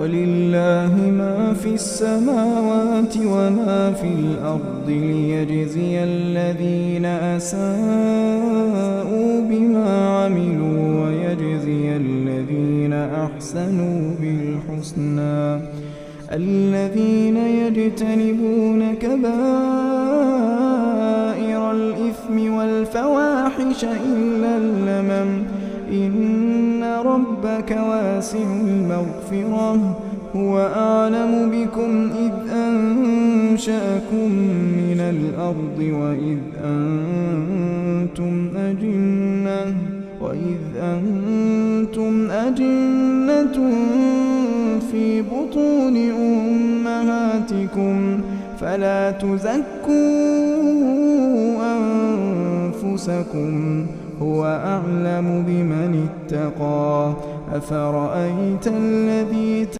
ولله ما في السماوات وما في الأرض ليجزي الذين أساءوا بما عملوا ويجزي الذين أحسنوا بالحسنى. الذين يجتنبون كبائر الإثم والفواحش إلا اللمم إن ربك واسع المغفرة هو أعلم بكم إذ أنشأكم من الأرض وإذ أنتم أجنة في بطون أمهاتكم فلا تزكوا أنفسكم هو أعلم بمن اتقى. أفرأيت الذي